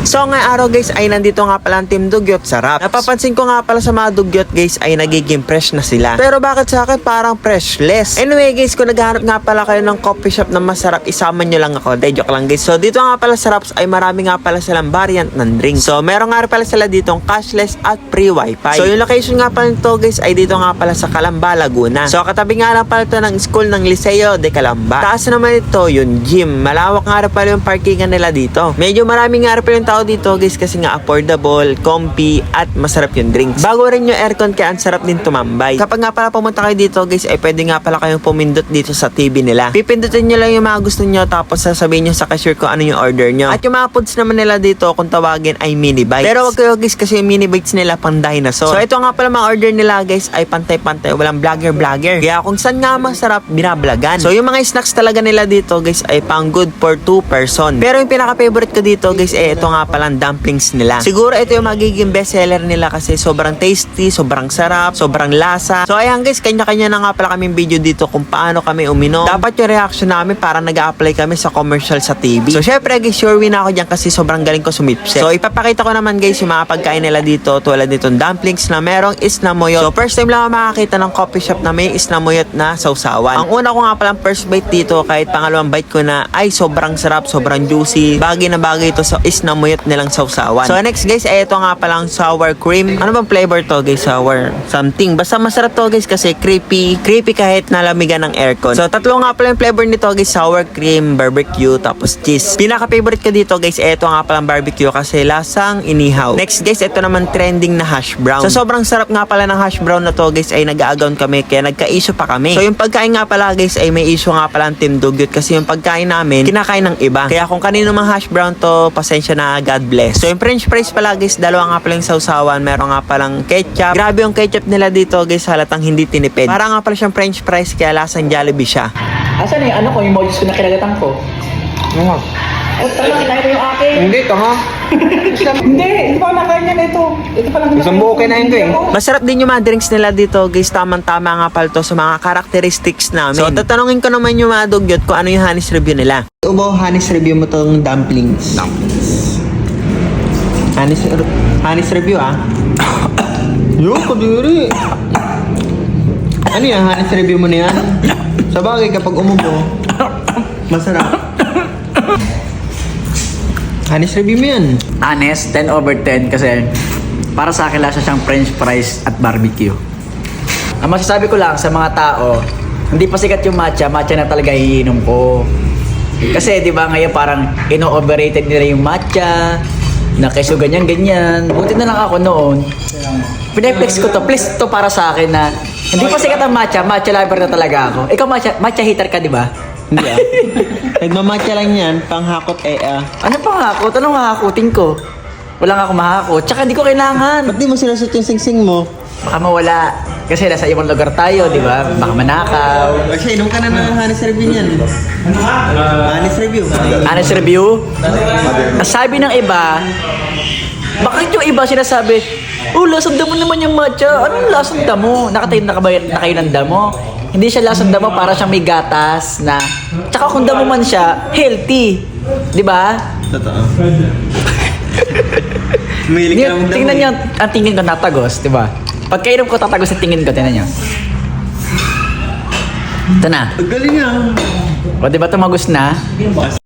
So ngayong araw guys ay nandito nga pala ang Team Dugyot sa Raps. Napapansin ko nga pala sa mga Dugyot guys ay nagiging fresh na sila. Pero bakit sa akin parang freshless? Anyway guys, kung naghahanap nga pala kayo ng coffee shop na masarap, isama nyo lang ako. Joke lang guys. So dito nga pala sa Raps ay marami nga pala silang variant ng drink. So meron nga pala sila ditong cashless at free wifi. So yung location nga pala nito guys ay dito nga pala sa Calamba, Laguna. So katabi nga lang pala ito ng school ng Liceo de Calamba. Taas naman ito yung gym. Malawak nga pala yung parkingan nila dito. Medyo marami nga pala yung tao dito guys kasi nga affordable, comfy at masarap yung drinks. Bago rin yung aircon kaya ang sarap din tumambay. Kapag nga pala pumunta kayo dito guys ay pwede nga pala kayong pumindot dito sa TV nila. Pipindutin nyo lang yung mga gusto nyo tapos sasabihin nyo sa cashier kung ano yung order nyo. At yung mga foods naman nila dito kung tawagin ay mini bites. Pero wag kayo guys kasi yung mini bites nila pang dinosaur. So ito nga pala mga order nila guys ay pantay-pantay, walang vlogger. Kaya kung saan nga masarap binablagan. So yung mga snacks talaga nila dito guys ay pang good for 2 person. Pero yung pinaka-favorite ko dito guys ay ito nga palang dumplings nila. Siguro ito yung magiging best seller nila kasi sobrang tasty, sobrang sarap, sobrang lasa. So ayan guys, kanya-kanya na nga pala kaming video dito kung paano kami uminom. Dapat yung reaction namin para nag-a-apply kami sa commercial sa TV. So syempre guys, sure win ako dyan kasi sobrang galing ko sumipsip. So ipapakita ko naman guys yung mga pagkain nila dito tulad nitong dumplings na merong isnamoyot. So first time lang ako makakita ng coffee shop na may isnamoyot na sausawan. Ang una ko nga palang first bite dito kahit pangalawang bite ko na ay sobrang sarap, sobrang juicy. Bagay na bagay ito sa isnamoyot nilang sausawan. So next guys ay ito nga palang sour cream. Ano bang flavor to guys? Sour something. Basta masarap to guys kasi creepy kahit nalamigan ng aircon. So tatlo nga pala yung flavor nito guys, sour cream, barbecue, tapos cheese. Pinaka-favorite ko dito guys ay ito nga palang barbecue kasi lasang inihaw. Next guys, ito naman trending na hash brown. So sobrang sarap nga pala ng hash brown na to guys ay nag-aagawn kami kaya nagka-issue pa kami. So yung pagkain nga pala guys ay may issue nga pala ang Team Dugyot kasi yung pagkain namin kinakain ng iba. Kaya kung kanino mang hash brown to, pasensya na, God bless. So yung french fries pala guys, dalawa nga pala yung sausawan, meron nga palang ketchup. Grabe yung ketchup nila dito guys, halatang hindi tinipid. Para nga pala siyang french fries kaya lasang Jollibee siya. Asan yung ano ko, yung emojis ko na kinagatan ko? Ano? Oh, talaga, kinaya ko yung akin. Hindi to ha? Hindi pa nakain yan ito. Ito pa lang. Isang buo na yun to eh. Masarap din yung mga drinks nila dito guys, tamang-tama nga pala to sa mga characteristics namin. So tatanungin ko naman yung mga Dugyot kung ano yung honest review nila. Ubo, honest review mo tong dumplings. Honest review ah. Yung kadiri. Ano yan, honest review mo na yan? Sa bagay kapag umubo, masarap. Honest review mo yan. Honest, 10/10 kasi para sa akin lasa siyang french fries at barbecue. Ang masasabi ko lang sa mga tao, hindi pa sikat yung matcha na talaga iinom ko. Kasi di ba ngayon parang ino-overrated nila yung matcha, na keso ganyan. Buti na lang ako noon. Pineflex ko to, please to para sa akin na hindi pa sikat ang matcha lover na talaga ako. Ikaw matcha hater ka di ba? Hindi ah. Nagmamatcha lang yan, panghakot eh ah. Ano panghakot? Anong hahakutin ko? Wala nga akong mahakot. Tsaka hindi ko kailangan. Ba't di mo sinasot yung singsing mo? Baka mawala. Kasi nasa ibang lugar tayo, di ba? Baka manakaw. Kasi inom ka na ng honest review niyan. Honest review. Honest review? Ang sabi ng iba, bakit yung iba sinasabi, oh, lasang damo naman yung matcha. Anong lasang damo? Nakatayin na kayo ng damo? Hindi siya lasang damo, para siyang may gatas na... Tsaka kung damo man siya, healthy. Di ba? Totoo. Mahilig ka naman Tingnan niyo, ang tingin ko natagos, di ba? Pag kainom ko tatagos sa tingin ko, tingnan niyo. Ito na. Ang galing ah. O di ba tumagos na?